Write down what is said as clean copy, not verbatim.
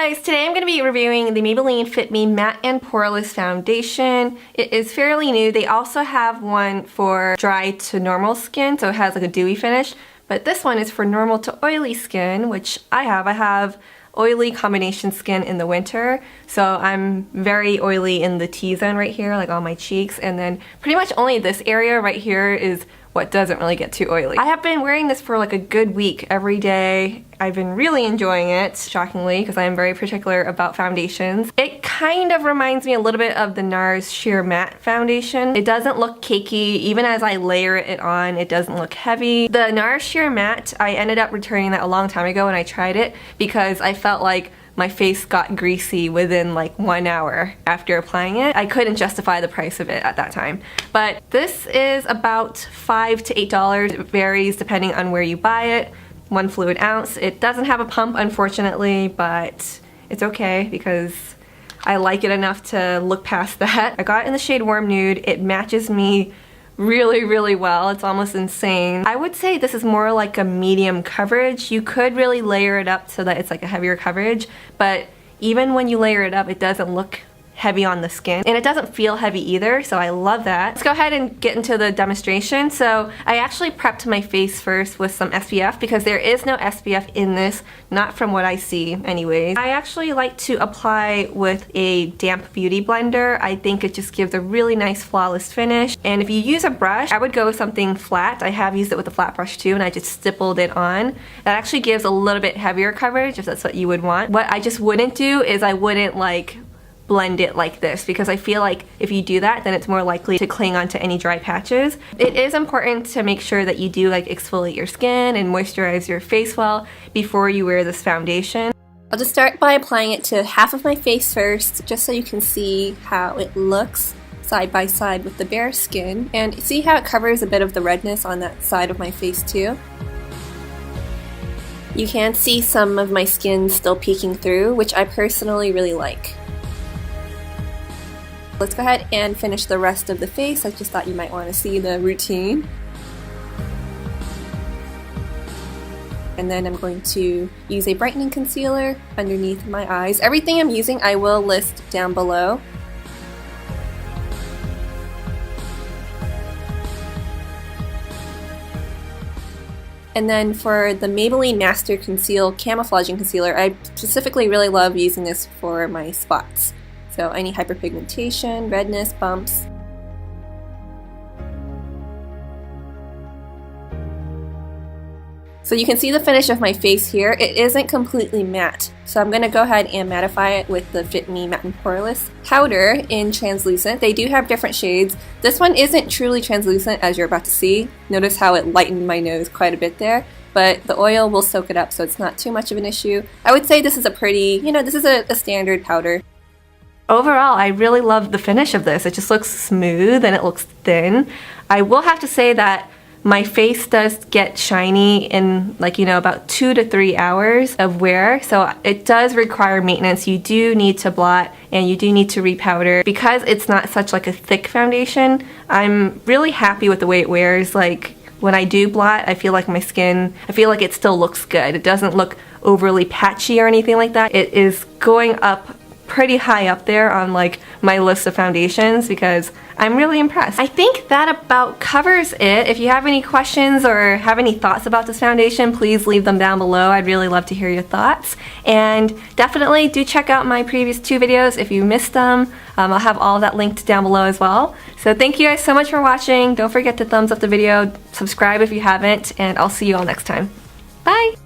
guys, today I'm going to be reviewing the Maybelline Fit Me Matte and Poreless Foundation. It is fairly new. They also have one for dry to normal skin, so it has like a dewy finish. But this one is for normal to oily skin, which I have. I have oily combination skin in the winter, so I'm very oily in the T-zone right here, like on my cheeks, and then pretty much only this area right here is what doesn't really get too oily. I have been wearing this for like a good week every day. I've been really enjoying it, shockingly, because I am very particular about foundations. It kind of reminds me a little bit of the NARS Sheer Matte Foundation. It doesn't look cakey. Even as I layer it on, it doesn't look heavy. The NARS Sheer Matte, I ended up returning that a long time ago when I tried it because I felt like my face got greasy within like 1 hour after applying it. I couldn't justify the price of it at that time. But this is about $5 to $8. It varies depending on where you buy it. 1 fluid ounce. It doesn't have a pump, unfortunately, but it's okay because I like it enough to look past that. I got it in the shade Warm Nude. It matches me really well. It's almost insane. I would say this is more like a medium coverage. You could really layer it up so that it's like a heavier coverage, but even when you layer it up, it doesn't look heavy on the skin, and it doesn't feel heavy either, so I love that. Let's go ahead and get into the demonstration. So I actually prepped my face first with some SPF because there is no SPF in this, not from what I see anyways. I actually like to apply with a damp beauty blender. I think it just gives a really nice flawless finish, and if you use a brush, I would go with something flat. I have used it with a flat brush too, and I just stippled it on. That actually gives a little bit heavier coverage if that's what you would want. What I just wouldn't do is I wouldn't like blend it like this, because I feel like if you do that, then it's more likely to cling onto any dry patches. It is important to make sure that you do like exfoliate your skin and moisturize your face well before you wear this foundation. I'll just start by applying it to half of my face first, just so you can see how it looks side by side with the bare skin, and see how it covers a bit of the redness on that side of my face too. You can see some of my skin still peeking through, which I personally really like. Let's go ahead and finish the rest of the face. I just thought you might want to see the routine. And then I'm going to use a brightening concealer underneath my eyes. Everything I'm using I will list down below. And then for the Maybelline Master Conceal Camouflaging Concealer, I specifically really love using this for my spots. So any hyperpigmentation, redness, bumps. So you can see the finish of my face here. It isn't completely matte, so I'm going to go ahead and mattify it with the Fit Me Matte and Poreless powder in translucent. They do have different shades. This one isn't truly translucent, as you're about to see. Notice how it lightened my nose quite a bit there, but the oil will soak it up, so it's not too much of an issue. I would say this is a pretty, this is a standard powder. Overall, I really love the finish of this. It just looks smooth and it looks thin. I will have to say that my face does get shiny in about 2 to 3 hours of wear, so it does require maintenance. You do need to blot and you do need to repowder. Because it's not such like a thick foundation, I'm really happy with the way it wears. Like when I do blot, I feel like my skin, I feel like it still looks good. It doesn't look overly patchy or anything like that. It is going up pretty high up there on like my list of foundations because I'm really impressed. I think that about covers it. If you have any questions or have any thoughts about this foundation, please leave them down below. I'd really love to hear your thoughts. And definitely do check out my previous 2 videos if you missed them. I'll have all of that linked down below as well. So thank you guys so much for watching. Don't forget to thumbs up the video, subscribe if you haven't, and I'll see you all next time. Bye!